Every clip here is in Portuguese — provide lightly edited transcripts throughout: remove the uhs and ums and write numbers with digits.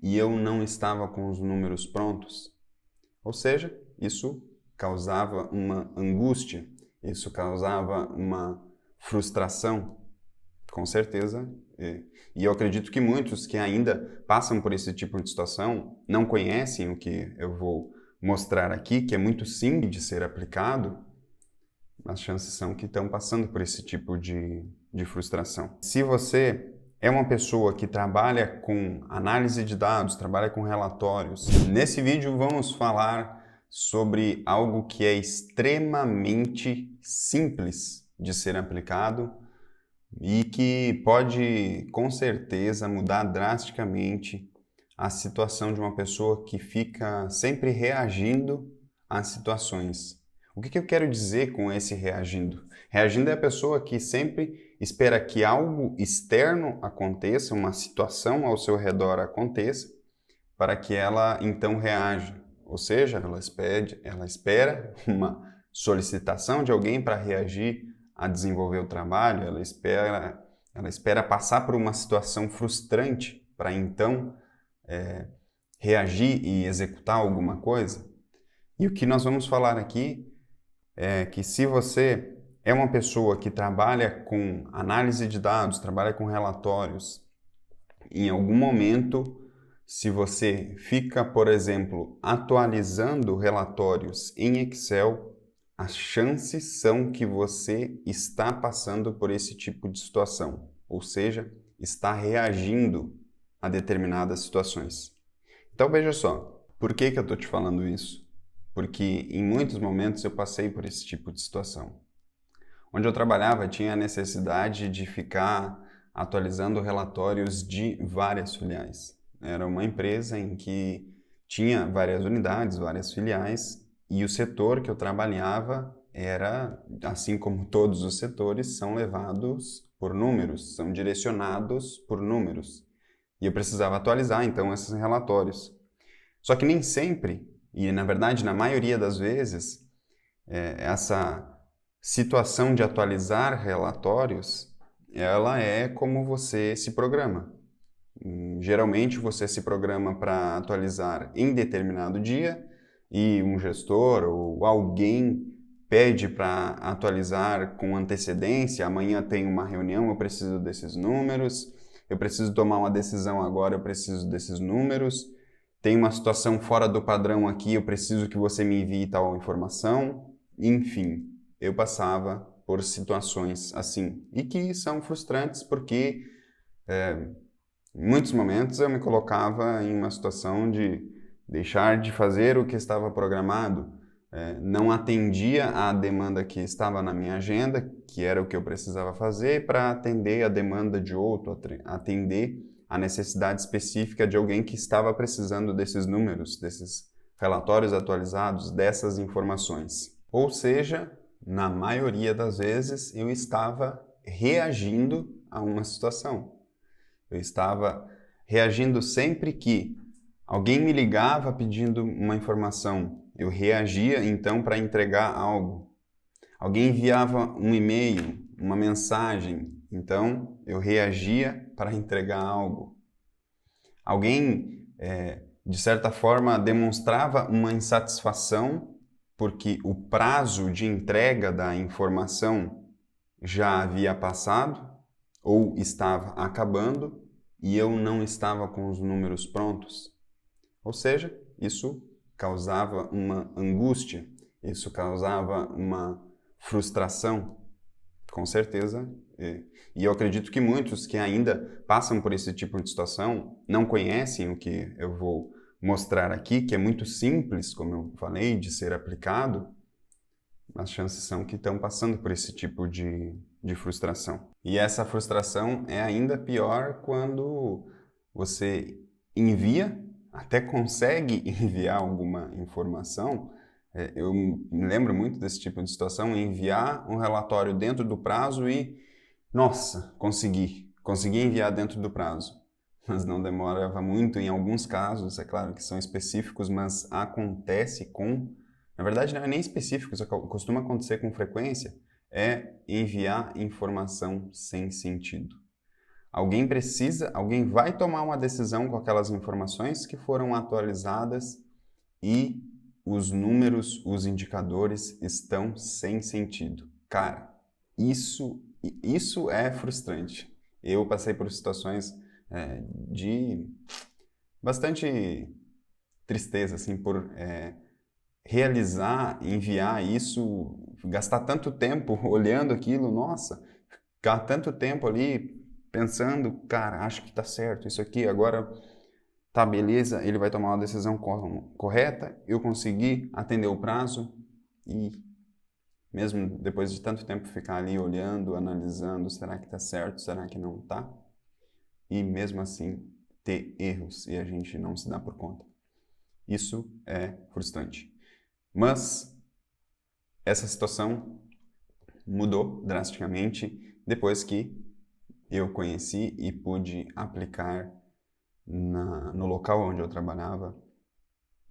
e eu não estava com os números prontos. Ou seja, isso causava uma angústia, isso causava uma frustração, com certeza. E eu acredito que muitos que ainda passam por esse tipo de situação não conhecem o que eu vou mostrar aqui, que é muito simples de ser aplicado. As chances são que estão passando por esse tipo de frustração. Se você é uma pessoa que trabalha com análise de dados, trabalha com relatórios, nesse vídeo vamos falar sobre algo que é extremamente simples de ser aplicado e que pode, com certeza, mudar drasticamente a situação de uma pessoa que fica sempre reagindo às situações. O que eu quero dizer com esse reagindo? Reagindo é a pessoa que sempre espera que algo externo aconteça, uma situação ao seu redor aconteça, para que ela então reaja. Ou seja, ela espera uma solicitação de alguém para reagir a desenvolver o trabalho, ela espera passar por uma situação frustrante para então reagir e executar alguma coisa. E o que nós vamos falar aqui é que se você é uma pessoa que trabalha com análise de dados, trabalha com relatórios, em algum momento, se você fica, por exemplo, atualizando relatórios em Excel, as chances são que você está passando por esse tipo de situação, ou seja, está reagindo a determinadas situações. Então veja só, por que eu estou te falando isso? Porque em muitos momentos eu passei por esse tipo de situação. Onde eu trabalhava tinha a necessidade de ficar atualizando relatórios de várias filiais. Era uma empresa em que tinha várias unidades, várias filiais, e o setor que eu trabalhava era, assim como todos os setores, são levados por números, são direcionados por números. E eu precisava atualizar então esses relatórios. Só que nem sempre, e na verdade na maioria das vezes, essa situação de atualizar relatórios, ela é como você se programa. Geralmente você se programa para atualizar em determinado dia e um gestor ou alguém pede para atualizar com antecedência. Amanhã tem uma reunião, eu preciso desses números. Eu preciso tomar uma decisão agora, eu preciso desses números. Tem uma situação fora do padrão aqui, eu preciso que você me envie tal informação. Enfim, eu passava por situações assim e que são frustrantes porque em muitos momentos eu me colocava em uma situação de deixar de fazer o que estava programado, não atendia à demanda que estava na minha agenda, que era o que eu precisava fazer, para atender a demanda de outro, atender a necessidade específica de alguém que estava precisando desses números, desses relatórios atualizados, dessas informações. Ou seja, na maioria das vezes eu estava reagindo a uma situação. Eu estava reagindo sempre que alguém me ligava pedindo uma informação. Eu reagia então para entregar algo. Alguém enviava um e-mail, uma mensagem, então eu reagia para entregar algo. Alguém, de certa forma, demonstrava uma insatisfação porque o prazo de entrega da informação já havia passado ou estava acabando e eu não estava com os números prontos. Ou seja, isso causava uma angústia, isso causava uma frustração, com certeza. E eu acredito que muitos que ainda passam por esse tipo de situação não conhecem o que eu vou mostrar aqui, que é muito simples, como eu falei, de ser aplicado. As chances são que estão passando por esse tipo de frustração. E essa frustração é ainda pior quando você envia, até consegue enviar alguma informação. Eu me lembro muito desse tipo de situação, enviar um relatório dentro do prazo e, nossa, consegui enviar dentro do prazo. Mas não demorava muito em alguns casos, é claro que são específicos, mas acontece com, na verdade não é nem específico, isso costuma acontecer com frequência, é enviar informação sem sentido. alguém vai tomar uma decisão com aquelas informações que foram atualizadas e os números, os indicadores estão sem sentido. Cara, isso é frustrante. Eu passei por situações de bastante tristeza, assim, por realizar, enviar isso, gastar tanto tempo olhando aquilo, nossa, ficar tanto tempo ali pensando, cara, acho que tá certo isso aqui, agora tá beleza, ele vai tomar uma decisão correta, eu consegui atender o prazo e mesmo depois de tanto tempo ficar ali olhando, analisando, será que tá certo, será que não tá? E mesmo assim ter erros e a gente não se dá por conta. Isso é frustrante. Mas essa situação mudou drasticamente depois que eu conheci e pude aplicar no local onde eu trabalhava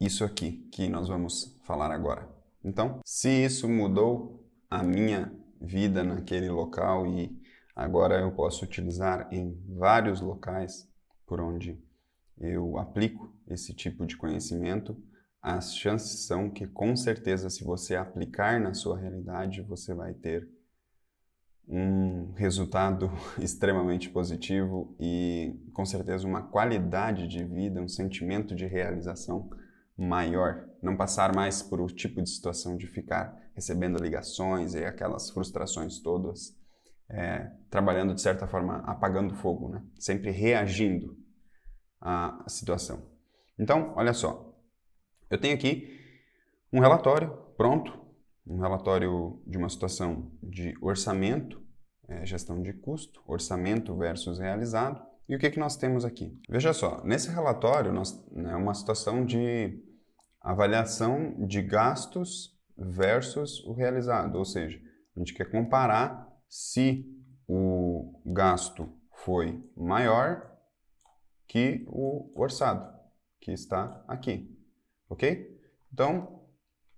isso aqui que nós vamos falar agora. Então, se isso mudou a minha vida naquele local e agora eu posso utilizar em vários locais por onde eu aplico esse tipo de conhecimento, as chances são que, com certeza, se você aplicar na sua realidade, você vai ter um resultado extremamente positivo e, com certeza, uma qualidade de vida, um sentimento de realização maior. Não passar mais por o tipo de situação de ficar recebendo ligações e aquelas frustrações todas, trabalhando, de certa forma, apagando fogo, né? Sempre reagindo à situação. Então, olha só. Eu tenho aqui um relatório pronto, um relatório de uma situação de orçamento, gestão de custo, orçamento versus realizado. E o que nós temos aqui? Veja só, nesse relatório é uma situação de avaliação de gastos versus o realizado, ou seja, a gente quer comparar se o gasto foi maior que o orçado, que está aqui. Ok? Então,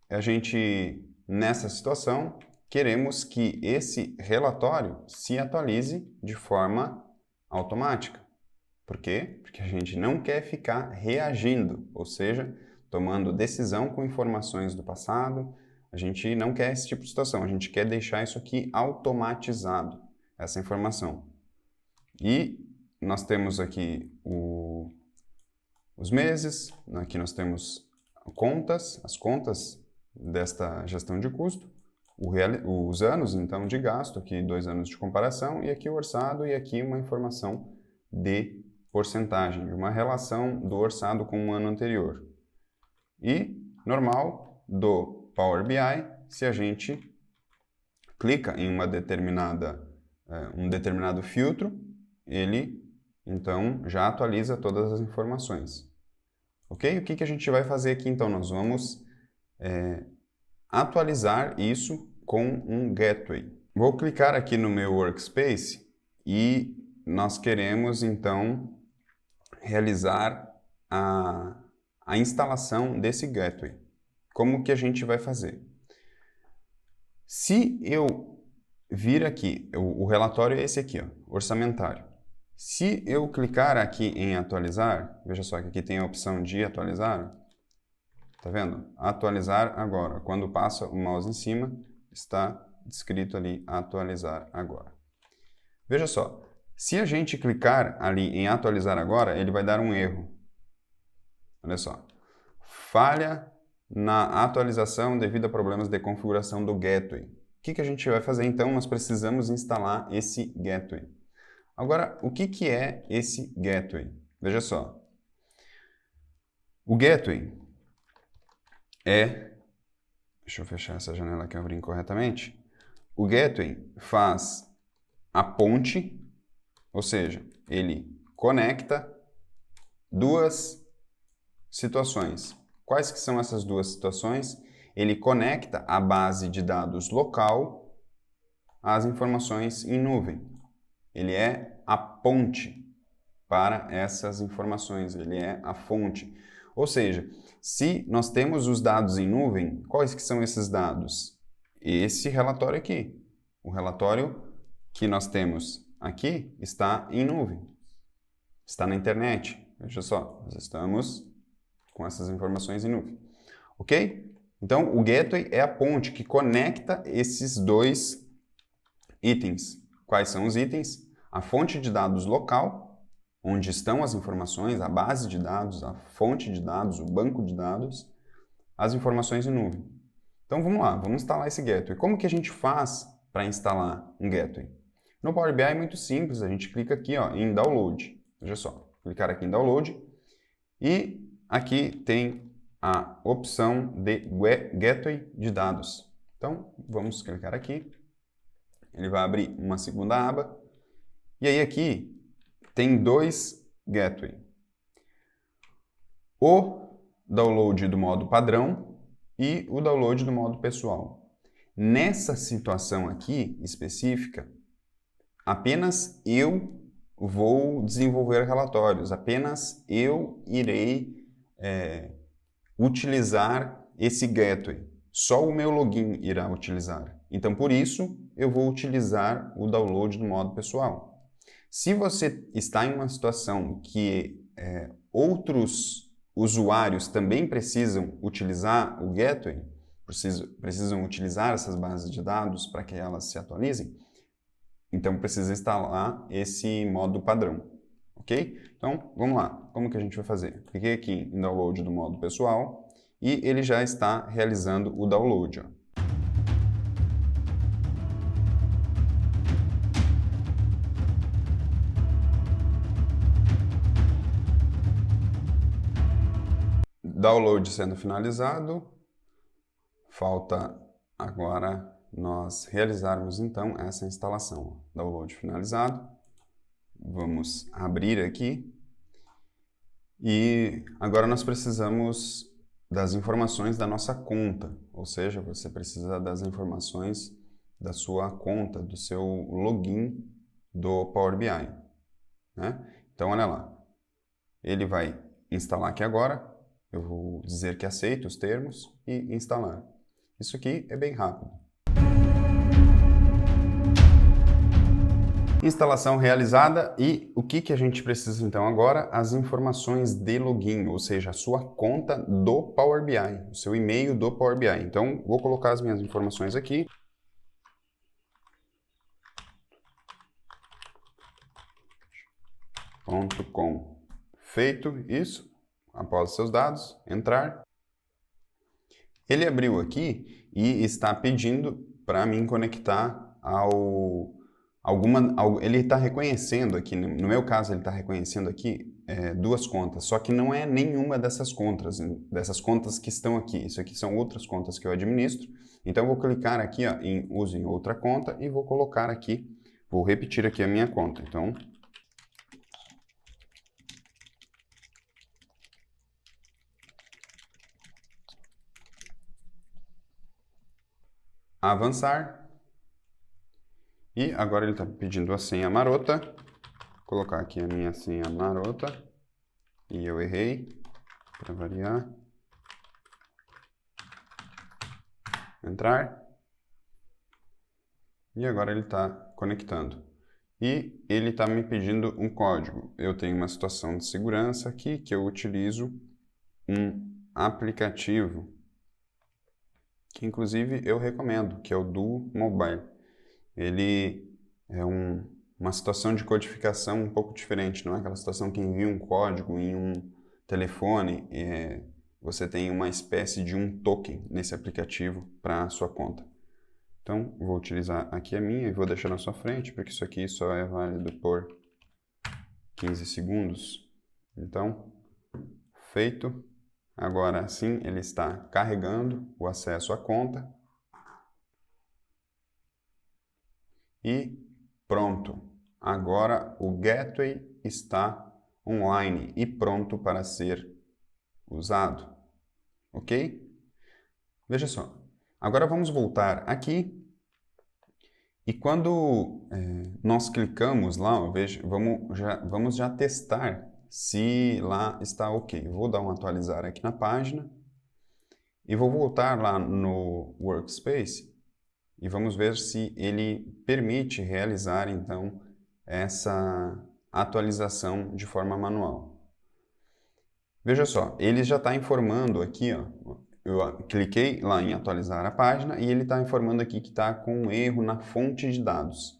a gente, nessa situação, queremos que esse relatório se atualize de forma automática. Por quê? Porque a gente não quer ficar reagindo, ou seja, tomando decisão com informações do passado. A gente não quer esse tipo de situação, a gente quer deixar isso aqui automatizado, essa informação. E nós temos aqui os meses, aqui nós temos as contas desta gestão de custo, os anos, então, de gasto, aqui 2 anos de comparação, e aqui o orçado, e aqui uma informação de porcentagem, de uma relação do orçado com o ano anterior. E, normal, do Power BI, se a gente clica em um determinado filtro, ele, então, já atualiza todas as informações. Ok? O que a gente vai fazer aqui, então? Nós vamos atualizar isso com um gateway. Vou clicar aqui no meu workspace e nós queremos, então, realizar a instalação desse gateway. Como que a gente vai fazer? Se eu vir aqui, o relatório é esse aqui, ó, orçamentário. Se eu clicar aqui em atualizar, veja só que aqui tem a opção de atualizar, tá vendo? Atualizar agora. Quando passa o mouse em cima, está descrito ali atualizar agora. Veja só, se a gente clicar ali em atualizar agora, ele vai dar um erro. Olha só. Falha na atualização devido a problemas de configuração do gateway. O que a gente vai fazer então? Nós precisamos instalar esse gateway. Agora, o que é esse gateway? Veja só. O gateway deixa eu fechar essa janela que eu abri incorretamente. O gateway faz a ponte, ou seja, ele conecta duas situações. Quais que são essas duas situações? Ele conecta a base de dados local às informações em nuvem. Ele é a ponte para essas informações, ele é a fonte. Ou seja, se nós temos os dados em nuvem, quais que são esses dados? Esse relatório aqui, o relatório que nós temos aqui está em nuvem, está na internet. Veja só, nós estamos com essas informações em nuvem, ok? Então, o gateway é a ponte que conecta esses dois itens. Quais são os itens? A fonte de dados local, onde estão as informações, a base de dados, a fonte de dados, o banco de dados, as informações em nuvem. Então vamos lá, vamos instalar esse gateway. Como que a gente faz para instalar um gateway? No Power BI é muito simples, a gente clica aqui ó, em Download. Veja só, clicar aqui em Download e aqui tem a opção de Gateway de dados. Então vamos clicar aqui, ele vai abrir uma segunda aba e aí aqui tem dois Gateway. O download do modo padrão e o download do modo pessoal. Nessa situação aqui específica, apenas eu vou desenvolver relatórios, apenas eu irei utilizar esse gateway. Só o meu login irá utilizar. Então, por isso, eu vou utilizar o download do modo pessoal. Se você está em uma situação que outros usuários também precisam utilizar o gateway, precisam utilizar essas bases de dados para que elas se atualizem, então precisa instalar esse modo padrão, ok? Então, vamos lá. Como que a gente vai fazer? Cliquei aqui em download do modo pessoal e ele já está realizando o download. Ó. Download sendo finalizado, falta agora nós realizarmos então essa instalação. Download finalizado, vamos abrir aqui e agora nós precisamos das informações da nossa conta, ou seja, você precisa das informações da sua conta, do seu login do Power BI. Né? Então olha lá, ele vai instalar aqui agora. Eu vou dizer que aceito os termos e instalar. Isso aqui é bem rápido. Instalação realizada e o que a gente precisa então agora? As informações de login, ou seja, a sua conta do Power BI, o seu e-mail do Power BI. Então, vou colocar as minhas informações aqui. .com. Feito isso. Após seus dados, entrar. Ele abriu aqui e está pedindo para mim conectar ele está reconhecendo aqui, no meu caso ele está reconhecendo aqui duas contas, só que não é nenhuma dessas contas que estão aqui. Isso aqui são outras contas que eu administro. Então eu vou clicar aqui ó, em use em outra conta e vou colocar aqui, vou repetir aqui a minha conta. Então, avançar. E agora ele está pedindo a senha marota. Vou colocar aqui a minha senha marota. E eu errei, para variar. Entrar. E agora ele está conectando. E ele está me pedindo um código. Eu tenho uma situação de segurança aqui que eu utilizo um aplicativo que inclusive eu recomendo, que é o Duo Mobile. Ele é uma situação de codificação um pouco diferente, não é aquela situação que envia um código em um telefone, você tem uma espécie de um token nesse aplicativo para a sua conta. Então, vou utilizar aqui a minha e vou deixar na sua frente, porque isso aqui só é válido por 15 segundos. Então, feito. Agora sim, ele está carregando o acesso à conta. E pronto. Agora o gateway está online e pronto para ser usado. Ok? Veja só. Agora vamos voltar aqui. E quando nós clicamos lá, veja, vamos já testar se lá está ok. Vou dar um atualizar aqui na página e vou voltar lá no Workspace e vamos ver se ele permite realizar então essa atualização de forma manual. Veja só, ele já está informando aqui, ó, eu cliquei lá em atualizar a página e ele está informando aqui que está com um erro na fonte de dados.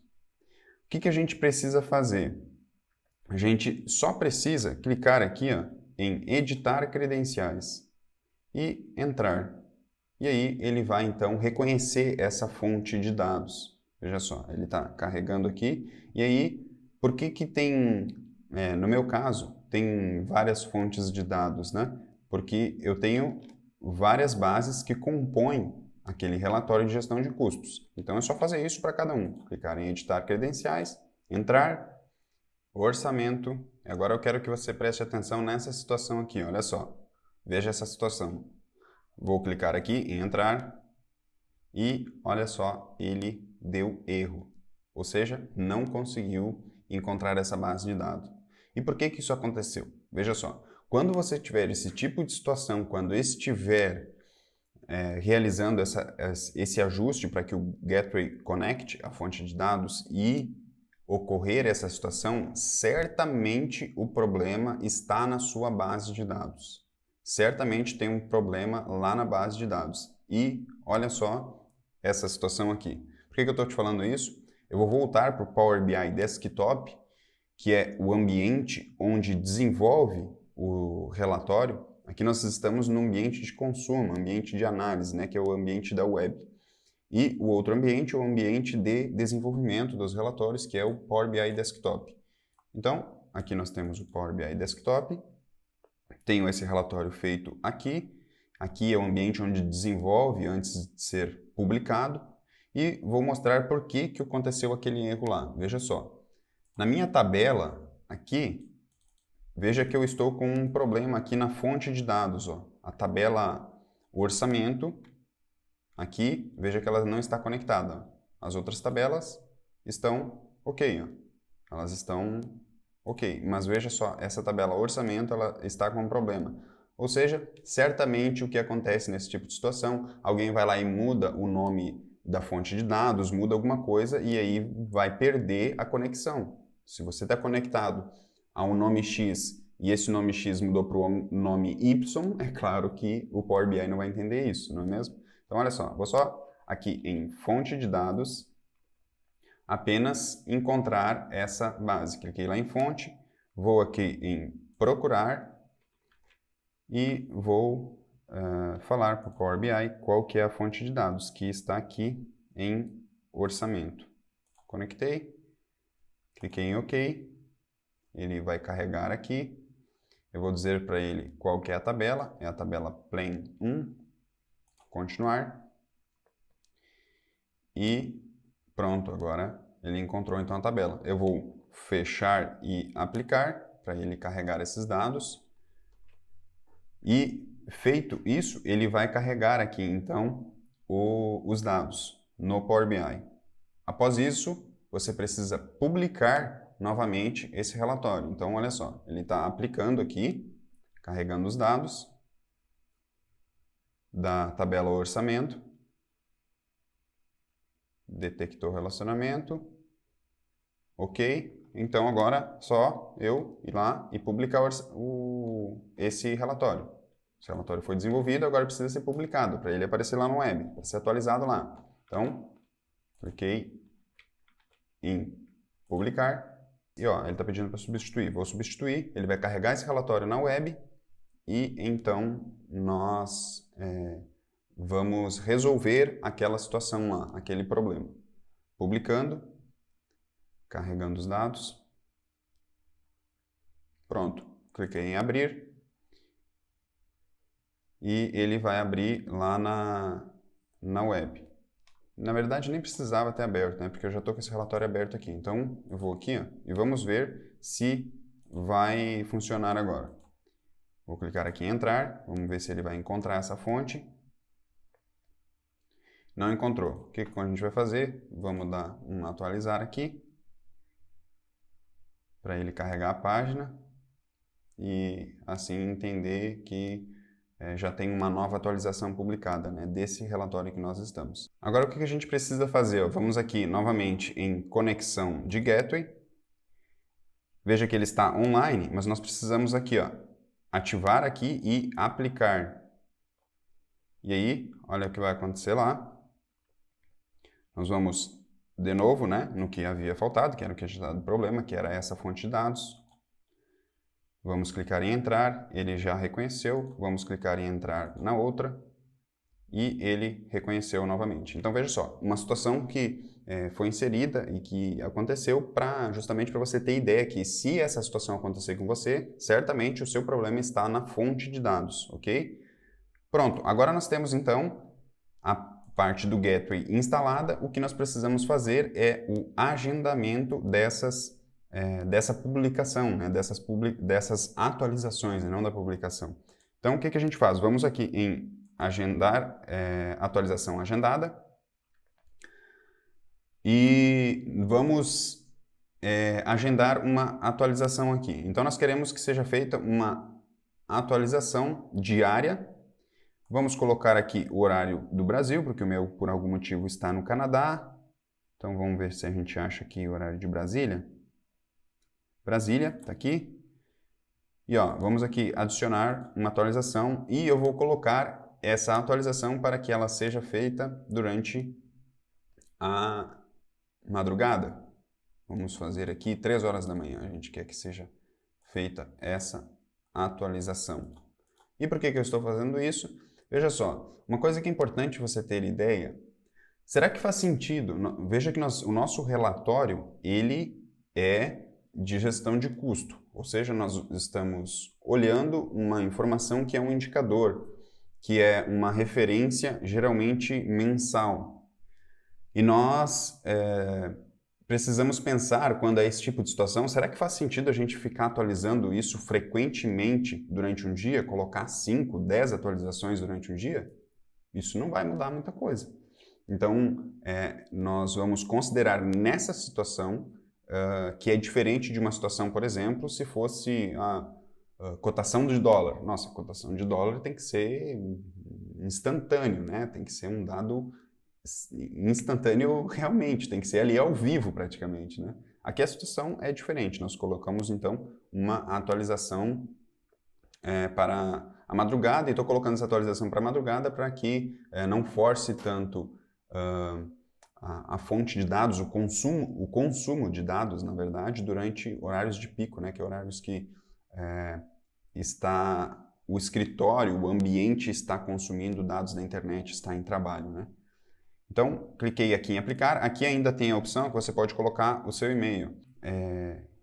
O que a gente precisa fazer? A gente só precisa clicar aqui, ó, em editar credenciais e entrar. E aí ele vai então reconhecer essa fonte de dados. Veja só, ele está carregando aqui. E aí, por que tem, no meu caso, tem várias fontes de dados, né? Porque eu tenho várias bases que compõem aquele relatório de gestão de custos. Então é só fazer isso para cada um. Clicar em editar credenciais, entrar, orçamento. Agora eu quero que você preste atenção nessa situação aqui, olha só. Veja essa situação. Vou clicar aqui em entrar e olha só, ele deu erro. Ou seja, não conseguiu encontrar essa base de dados. E por que isso aconteceu? Veja só, quando você tiver esse tipo de situação, quando estiver realizando esse ajuste para que o Gateway conecte a fonte de dados e ocorrer essa situação, certamente o problema está na sua base de dados. Certamente tem um problema lá na base de dados. E olha só essa situação aqui. Por que eu estou te falando isso? Eu vou voltar para o Power BI Desktop, que é o ambiente onde desenvolve o relatório. Aqui nós estamos no ambiente de consumo, ambiente de análise, né, que é o ambiente da web. E o outro ambiente é o ambiente de desenvolvimento dos relatórios, que é o Power BI Desktop. Então, aqui nós temos o Power BI Desktop. Tenho esse relatório feito aqui. Aqui é o ambiente onde desenvolve antes de ser publicado. E vou mostrar por que aconteceu aquele erro lá. Veja só. Na minha tabela aqui, veja que eu estou com um problema aqui na fonte de dados. Ó. A tabela orçamento, aqui, veja que ela não está conectada. As outras tabelas estão ok. Ó. Elas estão ok, mas veja só, essa tabela orçamento ela está com um problema. Ou seja, certamente o que acontece nesse tipo de situação, alguém vai lá e muda o nome da fonte de dados, muda alguma coisa e aí vai perder a conexão. Se você está conectado a um nome X e esse nome X mudou para o nome Y, é claro que o Power BI não vai entender isso, não é mesmo? Então, olha só, vou só aqui em fonte de dados, apenas encontrar essa base. Cliquei lá em fonte, vou aqui em procurar e vou falar para o Power BI qual que é a fonte de dados que está aqui em orçamento. Conectei, cliquei em OK, ele vai carregar aqui. Eu vou dizer para ele qual que é a tabela Plan 1, continuar. E pronto, agora ele encontrou então a tabela. Eu vou fechar e aplicar para ele carregar esses dados. E feito isso, ele vai carregar aqui então os dados no Power BI. Após isso, você precisa publicar novamente esse relatório. Então, olha só, ele está aplicando aqui, carregando os dados da tabela orçamento. Detectou relacionamento. Ok. Então, agora só eu ir lá e publicar esse relatório. Esse relatório foi desenvolvido, agora precisa ser publicado, para ele aparecer lá no web, para ser atualizado lá. Então, cliquei em publicar. E ó, ele está pedindo para substituir. Vou substituir, ele vai carregar esse relatório na web e então nós vamos resolver aquela situação lá, aquele problema. Publicando, carregando os dados. Pronto, cliquei em abrir e ele vai abrir lá na web. Na verdade, nem precisava ter aberto, né? Porque eu já estou com esse relatório aberto aqui. Então, eu vou aqui ó, e vamos ver se vai funcionar agora. Vou clicar aqui em entrar, vamos ver se ele vai encontrar essa fonte. Não encontrou. O que a gente vai fazer? Vamos dar um atualizar aqui, para ele carregar a página e assim entender que já tem uma nova atualização publicada, né, desse relatório que nós estamos. Agora o que a gente precisa fazer? Vamos aqui novamente em conexão de Gateway Veja que ele está online, mas nós precisamos aqui, ó, ativar aqui e aplicar. E aí, olha o que vai acontecer lá. Nós vamos de novo, né, no que havia faltado, que era o que tinha dado problema, que era essa fonte de dados. Vamos clicar em entrar, ele já reconheceu. Vamos clicar em entrar na outra e ele reconheceu novamente. Então veja só, uma situação que foi inserida e que aconteceu justamente para você ter ideia que se essa situação acontecer com você, certamente o seu problema está na fonte de dados, ok? Pronto, agora nós temos então a parte do Gateway instalada. O que nós precisamos fazer é o agendamento dessa publicação, né? dessas atualizações, não da publicação. Então o que a gente faz? Vamos aqui em agendar, atualização agendada, e vamos agendar uma atualização aqui. Então nós queremos que seja feita uma atualização diária. Vamos colocar aqui o horário do Brasil, porque o meu, por algum motivo, está no Canadá. Então vamos ver se a gente acha aqui o horário de Brasília. Brasília, está aqui. E ó, vamos aqui adicionar uma atualização e eu vou colocar essa atualização para que ela seja feita durante a madrugada. Vamos fazer aqui 3 horas da manhã. A gente quer que seja feita essa atualização. E por que eu estou fazendo isso? Veja só, uma coisa que é importante você ter ideia, será que faz sentido? Veja que o nosso relatório, ele é de gestão de custo, ou seja, nós estamos olhando uma informação que é um indicador, que é uma referência geralmente mensal. E nós precisamos pensar, quando é esse tipo de situação, será que faz sentido a gente ficar atualizando isso frequentemente durante um dia, colocar 5, 10 atualizações durante um dia? Isso não vai mudar muita coisa. Então, nós vamos considerar nessa situação que é diferente de uma situação, por exemplo, se fosse a cotação de dólar. Nossa, a cotação de dólar tem que ser instantâneo, né? Tem que ser um dado instantâneo realmente, tem que ser ali ao vivo praticamente, né? Aqui a situação é diferente, nós colocamos então uma atualização para a madrugada, e estou colocando essa atualização para a madrugada para que não force tanto a fonte de dados, o consumo de dados, na verdade, durante horários de pico, né? Que é horários que o escritório, o ambiente está consumindo dados da internet, está em trabalho, né? Então, cliquei aqui em aplicar. Aqui ainda tem a opção que você pode colocar o seu e-mail.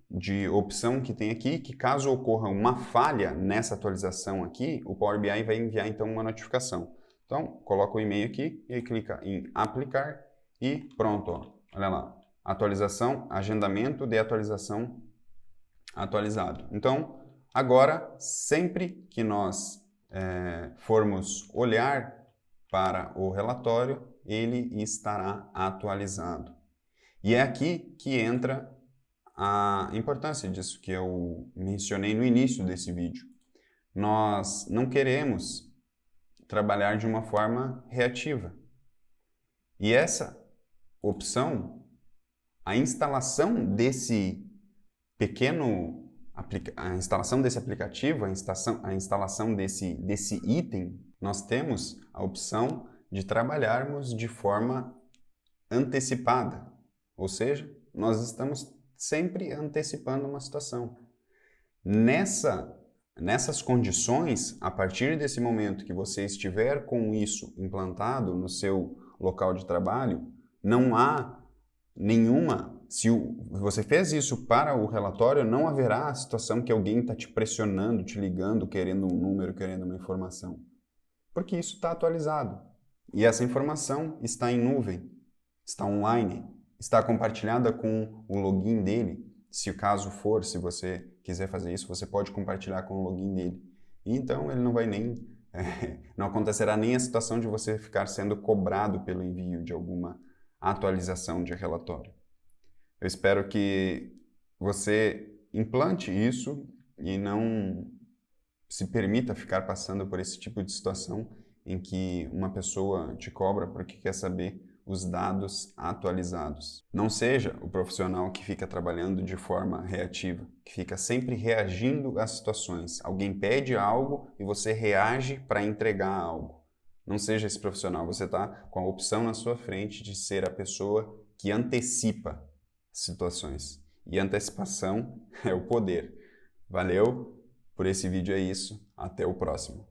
De opção que tem aqui, que caso ocorra uma falha nessa atualização aqui, o Power BI vai enviar então uma notificação. Então, coloca o e-mail aqui e clica em aplicar e pronto, ó. Olha lá, atualização, agendamento de atualização atualizado. Então, agora, sempre que nós formos olhar para o relatório, ele estará atualizado. E é aqui que entra a importância disso que eu mencionei no início desse vídeo. Nós não queremos trabalhar de uma forma reativa. E essa opção, a instalação desse aplicativo, a instalação desse item, nós temos a opção de trabalharmos de forma antecipada, ou seja, nós estamos sempre antecipando uma situação. Nessas condições, a partir desse momento que você estiver com isso implantado no seu local de trabalho, não há nenhuma... Se você fez isso para o relatório, não haverá a situação que alguém está te pressionando, te ligando, querendo um número, querendo uma informação. Porque isso está atualizado. E essa informação está em nuvem, está online, está compartilhada com o login dele. Se o caso for, se você quiser fazer isso, você pode compartilhar com o login dele. E então ele não vai não acontecerá nem a situação de você ficar sendo cobrado pelo envio de alguma atualização de relatório. Eu espero que você implante isso e não se permita ficar passando por esse tipo de situação em que uma pessoa te cobra porque quer saber os dados atualizados. Não seja o profissional que fica trabalhando de forma reativa, que fica sempre reagindo às situações. Alguém pede algo e você reage para entregar algo. Não seja esse profissional, você está com a opção na sua frente de ser a pessoa que antecipa situações. E antecipação é o poder. Valeu, por esse vídeo é isso, até o próximo.